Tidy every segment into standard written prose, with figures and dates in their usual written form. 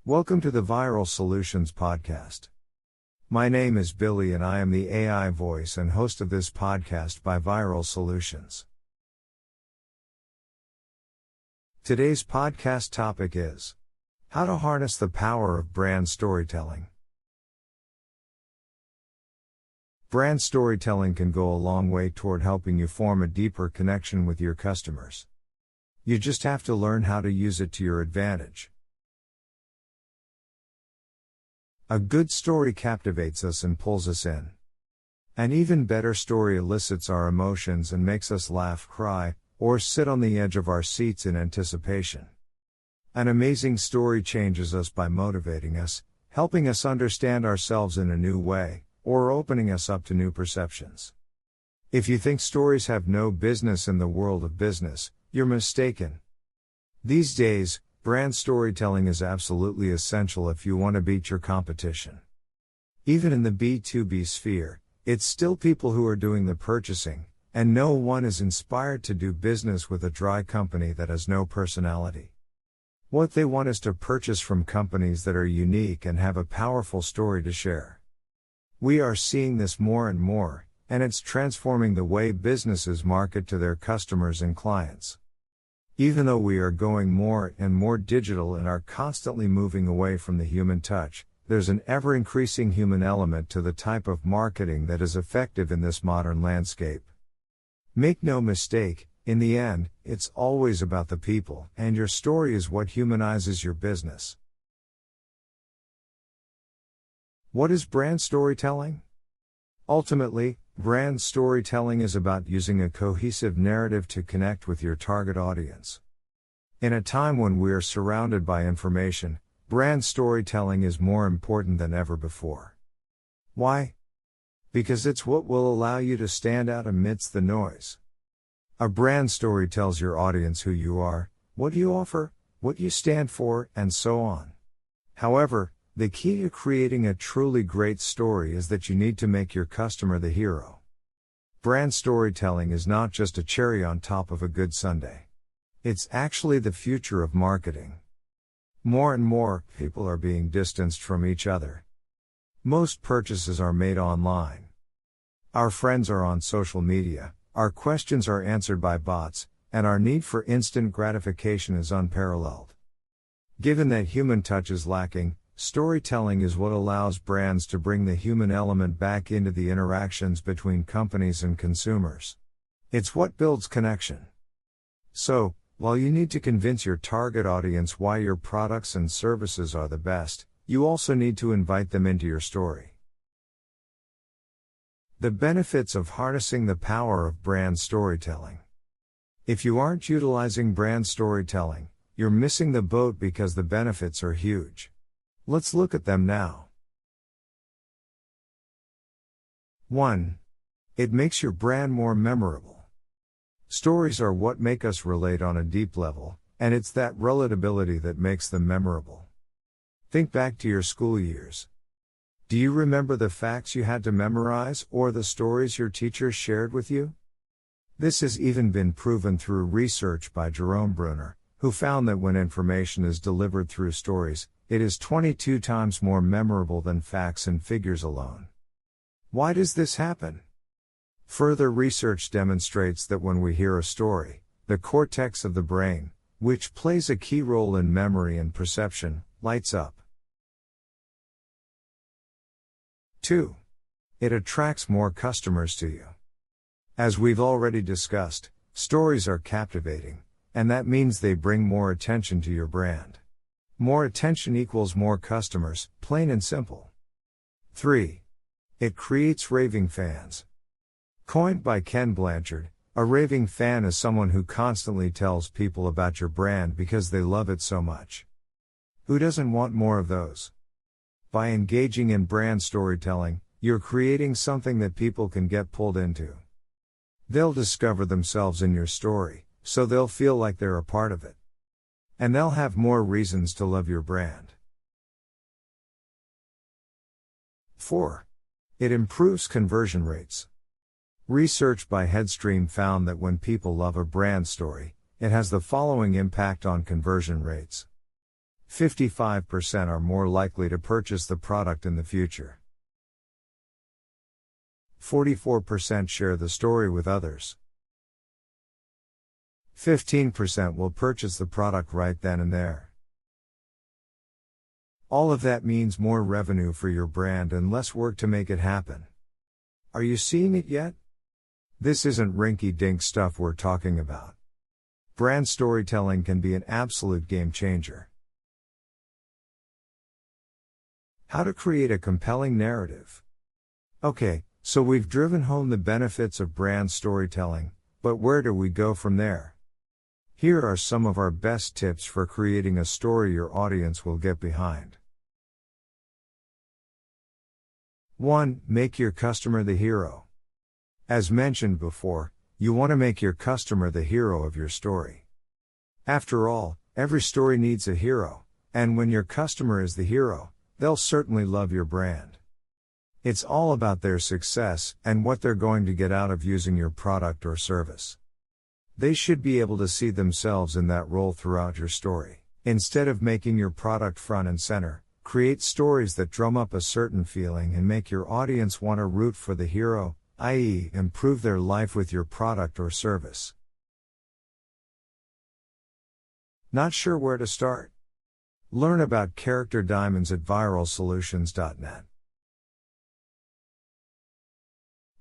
Welcome to the Viral Solutions Podcast. My name is Billy and I am the AI voice and host of this podcast by Viral Solutions. Today's podcast topic is how to harness the power of brand storytelling. Brand storytelling can go a long way toward helping you form a deeper connection with your customers. You just have to learn how to use it to your advantage. A good story captivates us and pulls us in. An even better story elicits our emotions and makes us laugh, cry, or sit on the edge of our seats in anticipation. An amazing story changes us by motivating us, helping us understand ourselves in a new way, or opening us up to new perceptions. If you think stories have no business in the world of business, you're mistaken. These days, brand storytelling is absolutely essential if you want to beat your competition. Even in the B2B sphere, it's still people who are doing the purchasing, and no one is inspired to do business with a dry company that has no personality. What they want is to purchase from companies that are unique and have a powerful story to share. We are seeing this more and more, and it's transforming the way businesses market to their customers and clients. Even though we are going more and more digital and are constantly moving away from the human touch, there's an ever-increasing human element to the type of marketing that is effective in this modern landscape. Make no mistake, in the end, it's always about the people, and your story is what humanizes your business. What is brand storytelling? Ultimately, brand storytelling is about using a cohesive narrative to connect with your target audience. In a time when we are surrounded by information, brand storytelling is more important than ever before. Why? Because it's what will allow you to stand out amidst the noise. A brand story tells your audience who you are, what you offer, what you stand for, and so on. However, the key to creating a truly great story is that you need to make your customer the hero. Brand storytelling is not just a cherry on top of a good sundae. It's actually the future of marketing. More and more, people are being distanced from each other. Most purchases are made online. Our friends are on social media, our questions are answered by bots, and our need for instant gratification is unparalleled. Given that human touch is lacking, storytelling is what allows brands to bring the human element back into the interactions between companies and consumers. It's what builds connection. So, while you need to convince your target audience why your products and services are the best, you also need to invite them into your story. The benefits of harnessing the power of brand storytelling. If you aren't utilizing brand storytelling, you're missing the boat because the benefits are huge. Let's look at them now. 1. It makes your brand more memorable. Stories are what make us relate on a deep level, and it's that relatability that makes them memorable. Think back to your school years. Do you remember the facts you had to memorize or the stories your teachers shared with you? This has even been proven through research by Jerome Bruner, who found that when information is delivered through stories, it is 22 times more memorable than facts and figures alone. Why does this happen? Further research demonstrates that when we hear a story, the cortex of the brain, which plays a key role in memory and perception, lights up. 2. It attracts more customers to you. As we've already discussed, stories are captivating, and that means they bring more attention to your brand. More attention equals more customers, plain and simple. 3. It creates raving fans. Coined by Ken Blanchard, a raving fan is someone who constantly tells people about your brand because they love it so much. Who doesn't want more of those? By engaging in brand storytelling, you're creating something that people can get pulled into. They'll discover themselves in your story, so they'll feel like they're a part of it. And they'll have more reasons to love your brand. 4. It improves conversion rates. Research by Headstream found that when people love a brand story, it has the following impact on conversion rates. 55% are more likely to purchase the product in the future. 44% share the story with others. 15% will purchase the product right then and there. All of that means more revenue for your brand and less work to make it happen. Are you seeing it yet? This isn't rinky-dink stuff we're talking about. Brand storytelling can be an absolute game changer. How to create a compelling narrative. Okay, so we've driven home the benefits of brand storytelling, but where do we go from there? Here are some of our best tips for creating a story your audience will get behind. 1. Make your customer the hero. As mentioned before, you want to make your customer the hero of your story. After all, every story needs a hero, and when your customer is the hero, they'll certainly love your brand. It's all about their success and what they're going to get out of using your product or service. They should be able to see themselves in that role throughout your story. Instead of making your product front and center, create stories that drum up a certain feeling and make your audience want to root for the hero, i.e., improve their life with your product or service. Not sure where to start? Learn about character diamonds at viralsolutions.net.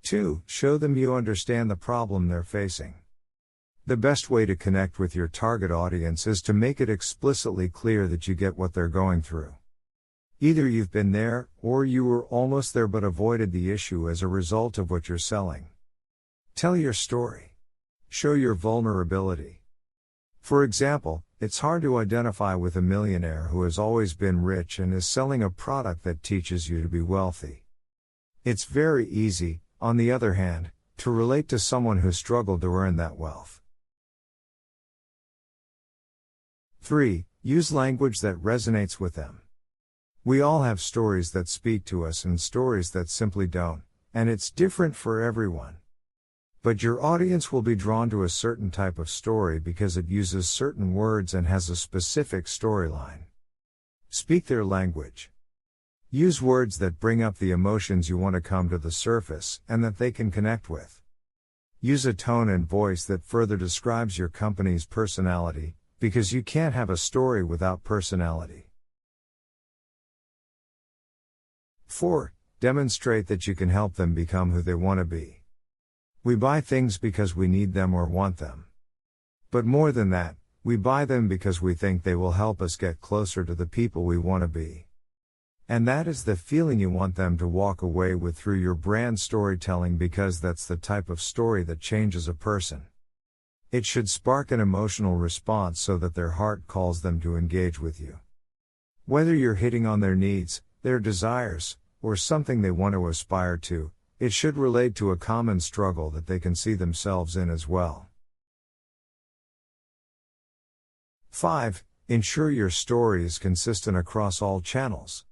2. Show them you understand the problem they're facing. The best way to connect with your target audience is to make it explicitly clear that you get what they're going through. Either you've been there, or you were almost there but avoided the issue as a result of what you're selling. Tell your story. Show your vulnerability. For example, it's hard to identify with a millionaire who has always been rich and is selling a product that teaches you to be wealthy. It's very easy, on the other hand, to relate to someone who struggled to earn that wealth. 3. Use language that resonates with them. We all have stories that speak to us and stories that simply don't, and it's different for everyone. But your audience will be drawn to a certain type of story because it uses certain words and has a specific storyline. Speak their language. Use words that bring up the emotions you want to come to the surface and that they can connect with. Use a tone and voice that further describes your company's personality, because you can't have a story without personality. 4. Demonstrate that you can help them become who they want to be. We buy things because we need them or want them. But more than that, we buy them because we think they will help us get closer to the people we want to be. And that is the feeling you want them to walk away with through your brand storytelling, because that's the type of story that changes a person. It should spark an emotional response so that their heart calls them to engage with you. Whether you're hitting on their needs, their desires, or something they want to aspire to, it should relate to a common struggle that they can see themselves in as well. 5. Ensure your story is consistent across all channels.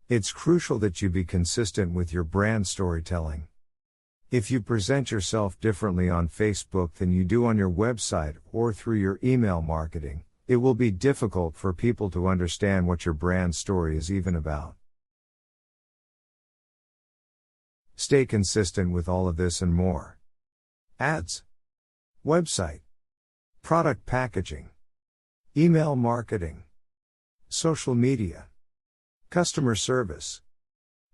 It's crucial that you be consistent with your brand storytelling. If you present yourself differently on Facebook than you do on your website or through your email marketing, it will be difficult for people to understand what your brand story is even about. Stay consistent with all of this and more. Ads, website, product packaging, email marketing, social media, customer service,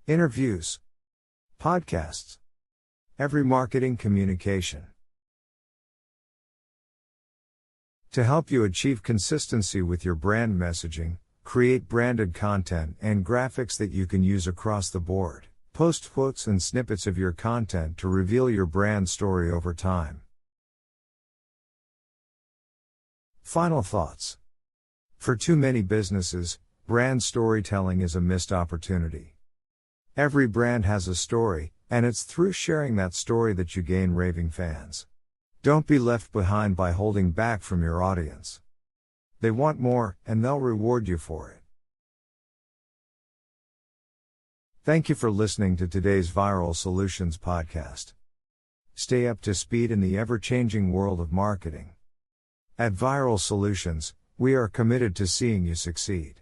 interviews, podcasts, every marketing communication. To help you achieve consistency with your brand messaging, create branded content and graphics that you can use across the board. Post quotes and snippets of your content to reveal your brand story over time. Final thoughts. For too many businesses, brand storytelling is a missed opportunity. Every brand has a story, and it's through sharing that story that you gain raving fans. Don't be left behind by holding back from your audience. They want more, and they'll reward you for it. Thank you for listening to today's Viral Solutions podcast. Stay up to speed in the ever-changing world of marketing. At Viral Solutions, we are committed to seeing you succeed.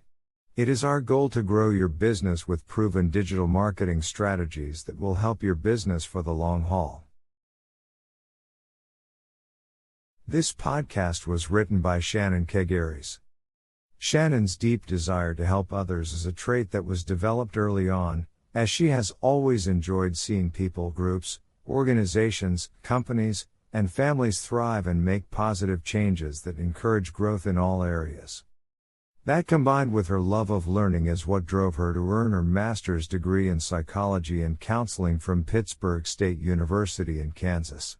It is our goal to grow your business with proven digital marketing strategies that will help your business for the long haul. This podcast was written by Shannon Kegaris. Shannon's deep desire to help others is a trait that was developed early on, as she has always enjoyed seeing people, groups, organizations, companies, and families thrive and make positive changes that encourage growth in all areas. That, combined with her love of learning, is what drove her to earn her master's degree in psychology and counseling from Pittsburgh State University in Kansas.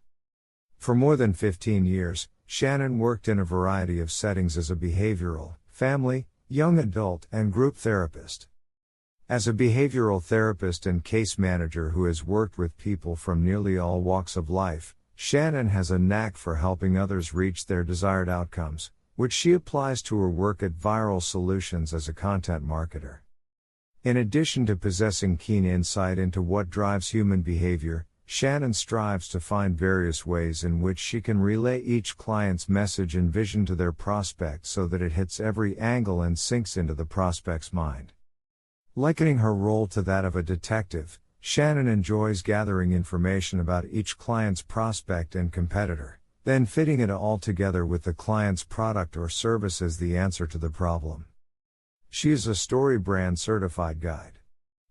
For more than 15 years, Shannon worked in a variety of settings as a behavioral, family, young adult, and group therapist. As a behavioral therapist and case manager who has worked with people from nearly all walks of life, Shannon has a knack for helping others reach their desired outcomes, which she applies to her work at Viral Solutions as a content marketer. In addition to possessing keen insight into what drives human behavior, Shannon strives to find various ways in which she can relay each client's message and vision to their prospect so that it hits every angle and sinks into the prospect's mind. Likening her role to that of a detective, Shannon enjoys gathering information about each client's prospect and competitor, then fitting it all together with the client's product or service as the answer to the problem. She is a Story Brand certified guide.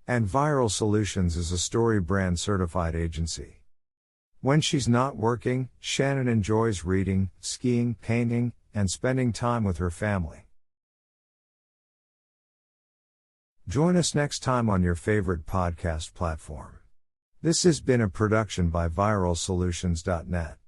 And Viral Solutions is a Story Brand certified agency. When she's not working, Shannon enjoys reading, skiing, painting, and spending time with her family. Join us next time on your favorite podcast platform. This has been a production by viralsolutions.net.